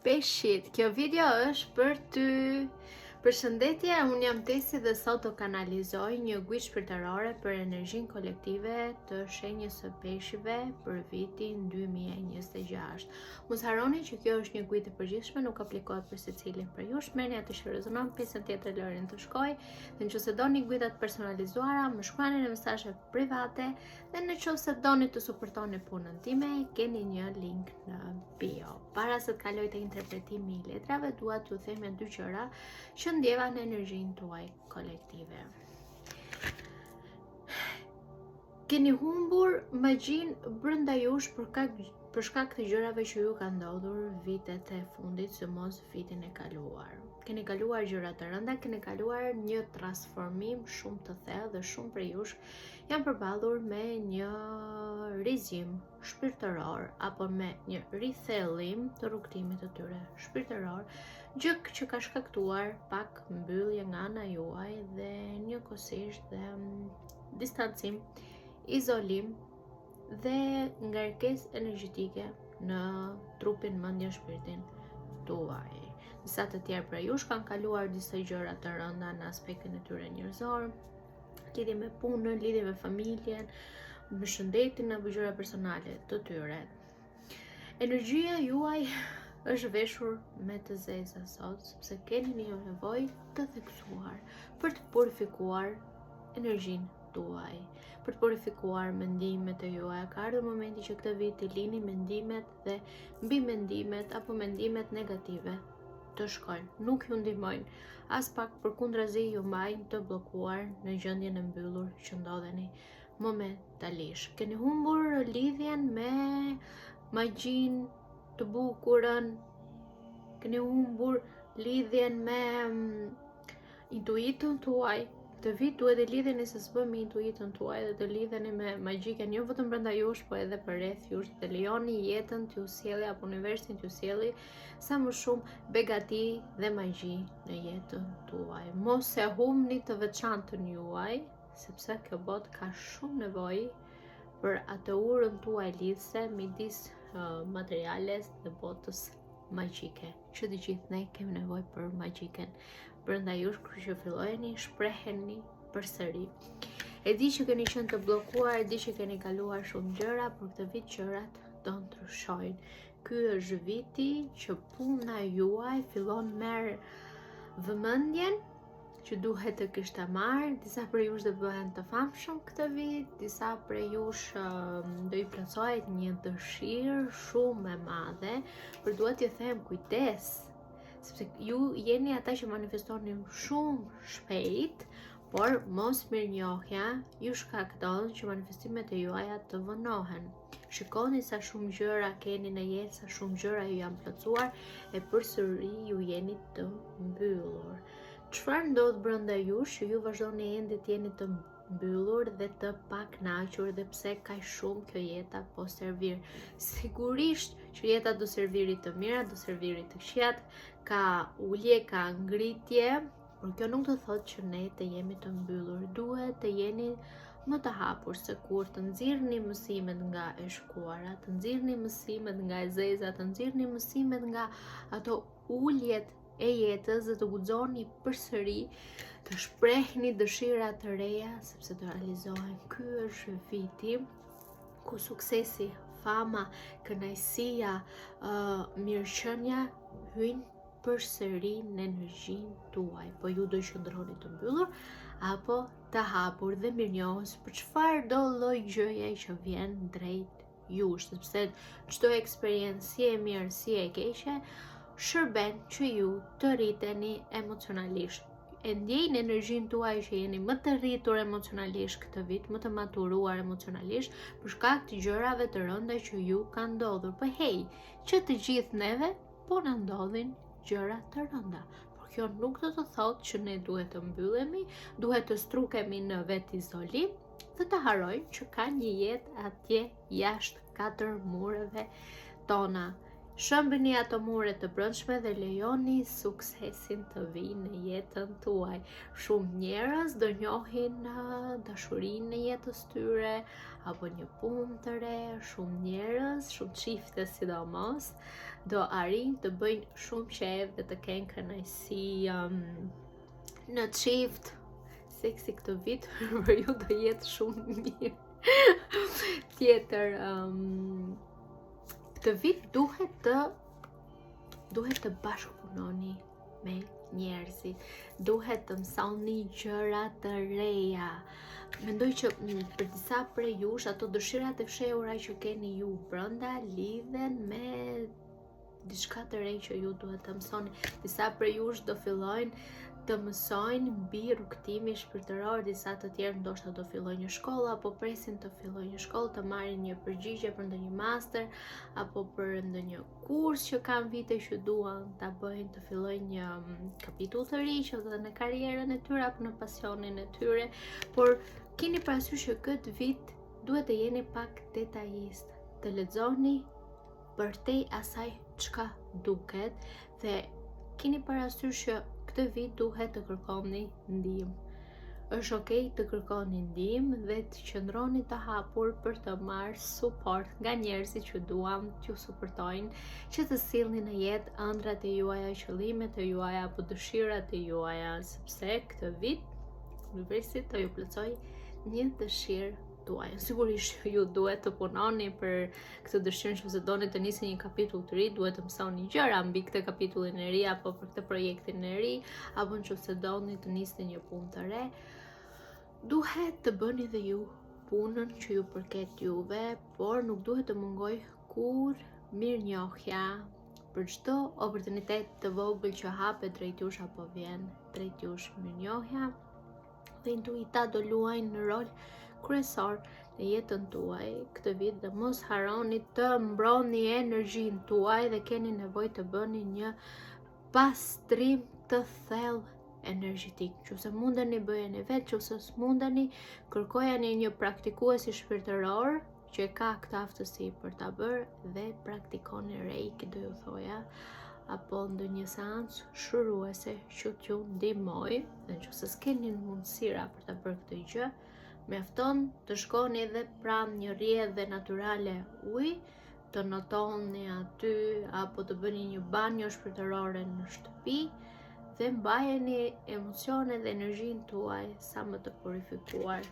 Peshqit, kjo video është për ty. Përshëndetje, unë jam Tesi dhe sot do kanalizoj një gujë shpirtërore për energjinë kolektive të shenjës së peshqive për vitin 2026. Mos harroni që kjo është një gujë e përgjithshme, nuk aplikohet për secilin prej jush. Merrni atë që rezonon, pjesën tjetër lërin të shkoj. Dhe nëse doni gujë të personalizuara, më shkruani në mesazhe private dhe nëse doni të suportoni punën time, keni një link në bio. Para se të kaloj te interpretimi I letrave, dua t'ju them dy gjëra që ndjeva në energjinë tuaj kolektive. Keni humbur magjinë brenda jush për shkak të gjërave që ju kanë ndodhur vitet e fundit, sidomos vitin e kaluar. Keni kaluar gjëra të rënda, keni kaluar një transformim shumë të thellë dhe shumë prej jush janë përballur me një rizim shpirtëror apo me një rithellim të rrugtimit të tyre shpirtëror, gjë që ka shkaktuar pak mbyllje nga ana juaj dhe njëkohësisht dhe distancim, izolim dhe ngarkesë energjetike në trupin, mendjen, shpirtin tuaj. Disa të tjerë prej jush kanë kaluar disa gjëra të rënda në aspektin e tyre njerëzor, lidhje me punën, lidhje me familjen, me shëndetin apo gjëra personale të tyre. Energjia juaj është veshur me të zeza sot, sepse keni një nevojë të theksuar për të purifikuar energjinë tuaj, për të purifikuar mendimet e juaja. Ka ardhur momenti që këtë vit të lini mendimet dhe mbi mendimet apo mendimet negative të shkojnë, nuk ju ndihmojnë as pak, përkundrazi ju mbajnë të bllokuar në gjendjen e mbyllur që ndodheni momentalisht. Keni humbur lidhjen me magjinë të bukurën, keni humbur lidhjen me intuitën tuaj. Këtë vit duhet të lidheni se s'bën me intuitën tuaj dhe të lidheni me magjikën, jo vetëm brenda jush, po edhe përreth jush, dhe lejoni jetën t'ju sjellë apo universin t'ju sjellë sa më shumë begati dhe magji në jetën tuaj. Mos e humbni të veçantën juaj, sepse kjo botë ka shumë nevojë për atë urën tuaj lidhse midis materiales dhe botës magjike, që të gjithë ne kemi nevojë për magjikën brenda jush. Kur që fillojeni, shpreheni përsëri. E di që keni qenë të bllokuar, e di që keni kaluar shumë gjëra, por këtë vit gjërat do ndryshojnë. Ky është viti që puna juaj fillon merr vëmendjen që duhet të kishte marrë. Disa prej jush do bëhen të famshëm këtë vit, disa prej jush do I plotësohet një dëshirë shumë e madhe, por duhet t'ju them kujdes, sepse ju jeni ata që manifestoni shumë shpejt, por mos mirënjohja ju shkakton që manifestimet e juaja të vonohen. Shikoni sa shumë gjëra keni në jetë, sa shumë gjëra ju janë plotësuar e përsëri ju jeni të mbyllur. Çfarë ndodh brenda jush që ju vazhdoni ende të jeni të mbyllur dhe të pakënaqur, dhe pse kaq shumë kjo jeta po servir? Sigurisht që jeta do serviri të mira, do serviri të këqijat, ka ulje, ka ngritje, por kjo nuk do thotë që ne të jemi të mbyllur. Duhet të jeni më të hapur se kur, të nxirrni mësimet nga e shkuara, të nxirrni mësimet nga e zeza, të nxirrni mësimet nga ato uljet e jetës dhe të guxoni përsëri, të shprehni dëshira të reja, sepse do realizohen. Ky është viti ku suksesi, fama, kënaqësia, mirëqenia hyjnë përsëri në energjinë tuaj. Po ju do qëndroni të mbyllur apo të hapur dhe mirënjohës për çfarë do lloj gjëje që vjen drejt jush, sepse çdo eksperiencë, si e mirë si e keqe, shërben që ju të rriteni emocionalisht. E ndjejnë energjinë tuaj që jeni më të rritur emocionalisht këtë vit, më të maturuar emocionalisht për shkak të gjërave të rënda që ju kanë ndodhur. Po hey, që të gjithë neve po na ndodhin gjëra të rënda. Por kjo nuk do të thotë që ne duhet të mbyllemi, duhet të strukemi në vetë izolim dhe të harrojmë që ka një jetë atje jashtë katër mureve tona. Shëmbini ato mure të brendshme dhe lejoni suksesin të vijë në jetën tuaj. Shumë njerëz do njohin dashurinë në jetës tyre apo një punë të re. Shumë njerëz, shumë çifte sidomos, do arrijnë të bëjnë shumë qejf dhe të kenë kënaqësi në çift. Seksi këtë vit për ju do jetë shumë mirë. Tjetër, këtë vit duhet të bashkëpunoni me njerëzit, duhet të mësoni gjëra të reja. Mendoj që për disa prej jush ato dëshirat e fshehura që keni ju brenda lidhen me diçka të re që ju duhet të mësoni. Disa prej jush do fillojnë të mësojnë mbi rrugtimin shpirtëror, disa të tjerë ndoshta do fillojnë një shkollë apo presin të fillojnë një shkollë, të marrin një përgjigje për ndonjë master apo për ndonjë kurs që kanë vite që duan ta bëjnë, të fillojnë një kapitull të ri që do në karrierën e tyre apo në pasionin e tyre. Por keni parasysh që këtë vit duhet të jeni pak detajist, të lexoni përtej asaj çka duket dhe keni parasysh që këtë vit duhet të kërkoni ndihmë. Është okay të kërkoni ndihmë dhe të qëndroni të hapur për të marrë suport nga njerëzit që duan t'ju suportojnë, që të sillni në jetë ëndrat e juaja, qëllimet e juaja apo dëshirat e juaja, sepse këtë vit universi të ju plotësoj një dëshirë tuaj. Sigurisht ju duhet të punoni për këtë dëshirë, nëse doni të nisni një kapitull të ri, duhet të mësoni gjëra mbi këtë kapitullin e ri apo për këtë projektin e ri, apo nëse doni të nisni një punë të re, duhet të bëni dhe ju punën që ju përket juve, por nuk duhet të mungoj kur mirënjohja për çdo oportunitet të vogël që hapet drejt jush apo vjen drejt jush. Mirënjohja dhe intuita do luajnë rol kryesor në jetën tuaj këtë vit dhe mos harroni të mbroni energjinë tuaj dhe keni nevojë të bëni një pastrim të thellë energjetik. Nëse mundeni bëjeni vetë, nëse s'mundeni kërkojeni një praktikuesi shpirtëror që ka këtë aftësi për ta bërë dhe praktikoni reiki, do ju thoja, apo ndonjë seancë shëruese që t'ju ndihmoj. Dhe nëse s'keni mundësira për ta bërë këtë gjë, mjafton të shkoni edhe pranë një rrjedhe natyrale uji, të notoni aty apo të bëni një banjo shpirtërore në shtëpi dhe mbajeni emocionet dhe energjinë tuaj sa më të purifikuar.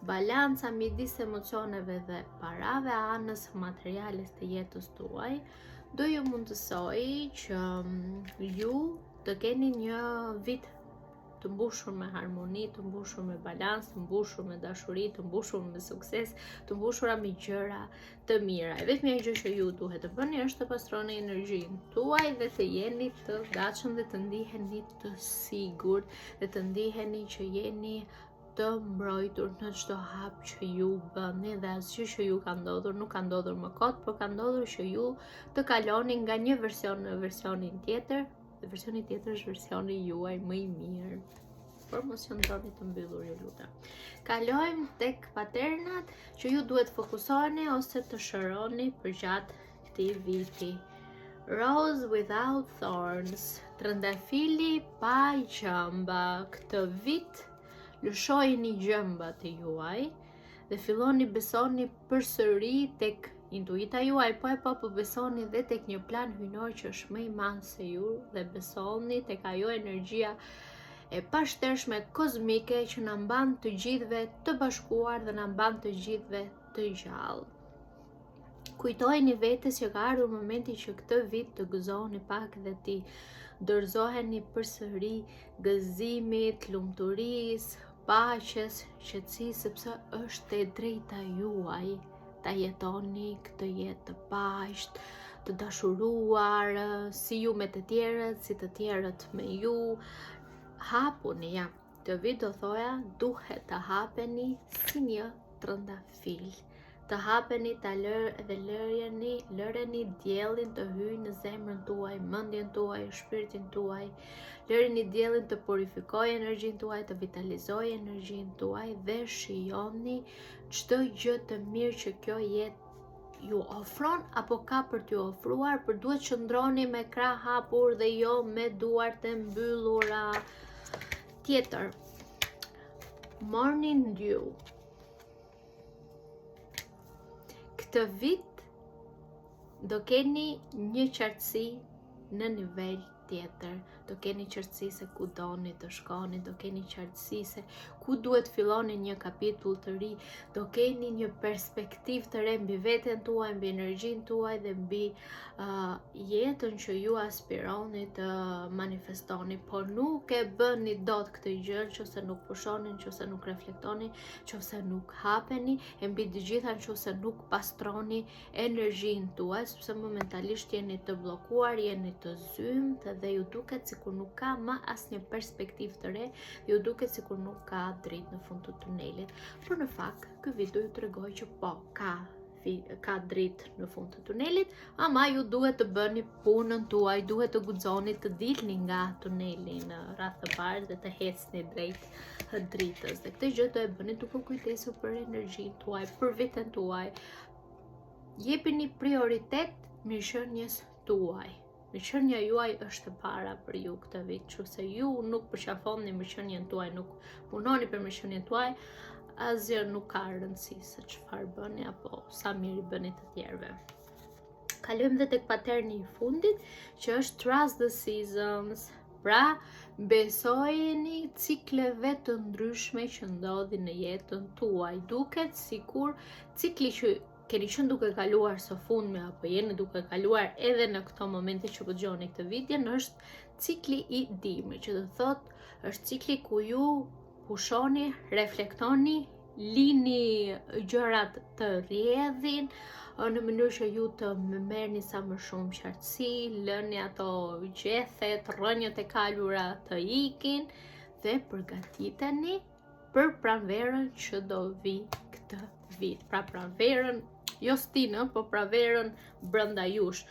Balanca midis emocioneve dhe parave, anës materiales të jetës tuaj, do ju mundësoj që ju të keni një vit të mbushur me harmoni, të mbushur me balans, të mbushur me dashuri, të mbushur me sukses, të mbushura me gjëra të mira. E vetmja gjë që ju duhet të bëni është të pastroni energjinë tuaj dhe të jeni të gatshëm dhe të ndiheni të sigurt dhe të ndiheni që jeni të mbrojtur në çdo hap që ju bëni dhe asgjë që ju ka ndodhur nuk ka ndodhur më kot, por ka ndodhur që ju të kaloni nga një version në versionin tjetër. Dhe versioni tjetër është versioni juaj më i mirë. Por mos qëndroni të mbyllur, ju lutem. Kalojmë tek paternat që ju duhet fokusoheni ose të shëroni përgjatë këtij viti. Rose without thorns, trëndafili pa gjëmba. Këtë vit lëshojini gjëmbat e juaj dhe filloni besoni përsëri tek intuita juaj, po besoni dhe tek një plan hyjnor që është më i madh se ju dhe besoni tek ajo energjia e pashtershme kozmike që na mban të gjithëve të bashkuar dhe na mban të gjithëve të gjallë. Kujtojeni vetes që ka ardhur momenti që këtë vit të gëzoni pak dhe ti dorëzoheni përsëri gëzimit, lumturisë, paqes, qetësisë, sepse është e drejta juaj ta jetoni këtë jetë të paqët, të dashuruar, si ju me të tjerët, si të tjerët me ju. Hapuni, ja, të vit do thoja, duhet të hapeni si një trëndafil. Të hapeni, dhe lëreni diellin të hyjë në zemrën tuaj, mendjen tuaj, shpirtin tuaj. Lëreni diellin të purifikojë energjinë tuaj, të vitalizojë energjinë tuaj dhe shijoni çdo gjë të mirë që kjo jetë ju ofron apo ka për t'ju ofruar, por duhet qëndroni me krah hapur dhe jo me duart e mbyllura. Tjetër, Morning Dew. Këtë vit do keni një qartësi në nivel tjetër, do keni qartësi se ku doni të shkoni, do keni qartësi se ku duhet filloni një kapitull të ri, do keni një perspektiv të re mbi veten tuaj, mbi energjinë tuaj dhe mbi jetën që ju aspironi të manifestoni, por nuk e bëni dot këtë gjë nëse nuk pushoni, nëse nuk reflektoni, nëse nuk hapeni, e mbi të gjitha nëse nuk pastroni energjinë tuaj, sepse momentalisht jeni të bllokuar, jeni të zymt dhe ju duket sikur nuk ka më asnjë perspektivë të re, ju duket sikur nuk ka dritë në fund të tunelit. Por në fakt, ky video ju tregoj që po ka dritë në fund të tunelit, ama ju duhet të bëni punën tuaj, duhet të guxoni të dilni nga tuneli në radhë të parë dhe të ecni drejt dritës. Dhe këtë gjë do e bëni duke kujdesur për energjinë tuaj, për veten tuaj. Jepini prioritet mirëqenies tuaj. Mirëqenia juaj është e para për ju këtë vit, nëse ju nuk përqafoni mirëqenien tuaj, nuk punoni për mirëqenien tuaj, asgjë nuk ka rëndësi se çfarë bëni apo sa mirë i bëni të tjerëve. Kalojmë dhe tek paterni i fundit, që është Trust the Seasons. Pra, besojeni cikleve të ndryshme që ndodhin në jetën tuaj. Duket sikur cikli që keni qenë duke kaluar së fundmi apo jeni duke kaluar edhe në këto momente që po dëgjoni këtë video, është cikli i dimrit, që do thotë është cikli ku ju pushoni, reflektoni, lini gjërat të rrjedhin në mënyrë që ju të merrni sa më shumë qartësi, lëni ato gjethet, rrënjët e kalura të ikin dhe përgatiteni për pranverën që do vi këtë vit. Pra pranverën jo stinë, po pranverën brenda jush.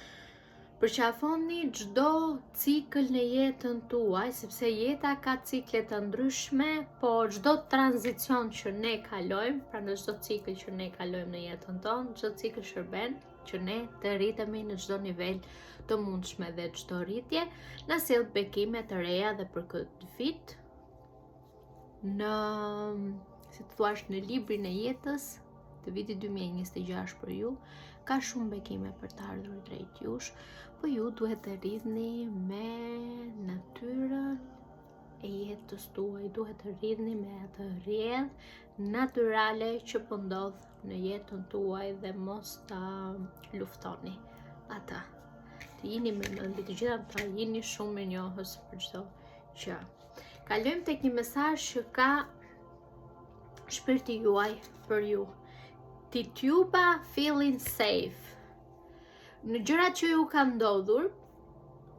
Përqafoni çdo cikël në jetën tuaj, sepse jeta ka cikle të ndryshme, po çdo tranzicion që ne kalojmë, pra në çdo cikël që ne kalojmë në jetën tonë, çdo cikël shërben që ne të rritemi në çdo nivel të mundshme dhe çdo rritje na sjell bekime të reja dhe për këtë vit në, si të thuash, në librin e jetës të vitit 2026 për ju, ka shumë bekime për të ardhur drejt jush, po ju duhet të rridhni me natyrën e jetës tuaj, duhet të rridhni me atë rrjedhë natyrale që po ndodh në jetën tuaj dhe mos ta luftoni ata. Të jini me mendje, të gjitha ta jini shumë mirënjohës për çdo gjë. Kalojmë tek një mesazh që ka shpirti juaj për ju. Tituba feeling safe. Në gjërat që ju kanë ndodhur,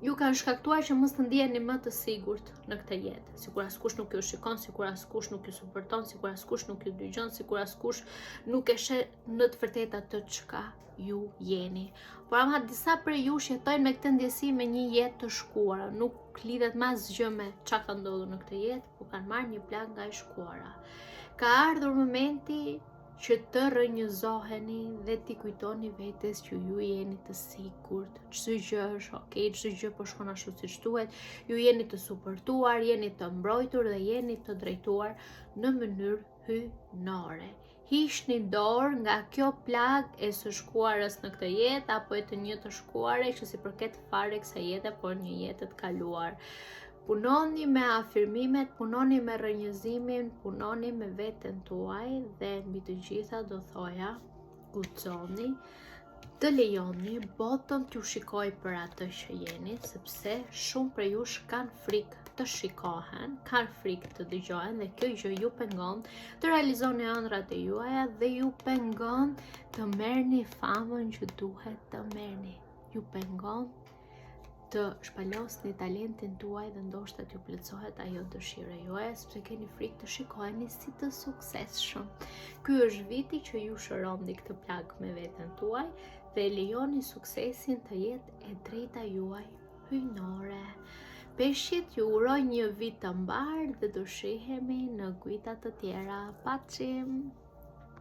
ju kanë shkaktuar që mos të ndiheni më të sigurt në këtë jetë. Sikur askush nuk ju shikon, sikur askush nuk ju suporton, sikur askush nuk ju dëgjon, sikur askush nuk e sheh në të vërtetë atë çka ju jeni. Por ama disa prej jush jetojnë me këtë ndjesi me një jetë të shkuara, nuk lidhet me asgjë me çka ka ndodhur në këtë jetë, por kanë marrë një plan nga e shkuara. Ka ardhur momenti që të rënjëzoheni dhe t'i kujtoni vetes që ju jeni të sigurt, çdo gjë është okay, çdo gjë po shkon ashtu siç duhet, ju jeni të suportuar, jeni të mbrojtur dhe jeni të drejtuar në mënyrë hyjnore. Hiqni dorë nga kjo plag e së shkuarës në këtë jetë apo e të një të shkuare që si përket fare kësaj jete, por një jetë të kaluar. Punoni me afirmimet, punoni me rënjëzimin, punoni me veten tuaj dhe mbi të gjitha do thoja, guxoni, të lejoni botën t'ju shikoj për atë që jeni, sepse shumë prej jush kanë frikë të shikohen, kanë frikë të dëgjohen dhe kjo gjë ju pengon të realizoni ëndrat e juaja dhe ju pengon të merrni famën që duhet të merrni. Ju pengon të shpalosni talentin tuaj dhe ndoshta t'ju plotësohet ajo dëshira juaja, sepse keni frikë të shikoheni si të suksesshëm. Ky është viti që ju shëroni këtë plag me veten tuaj dhe lejoni suksesin të jetë e drejta juaj hyjnore. Peshqit, ju uroj një vit të mbar dhe do shihemi në kuita të tjera. Paçim!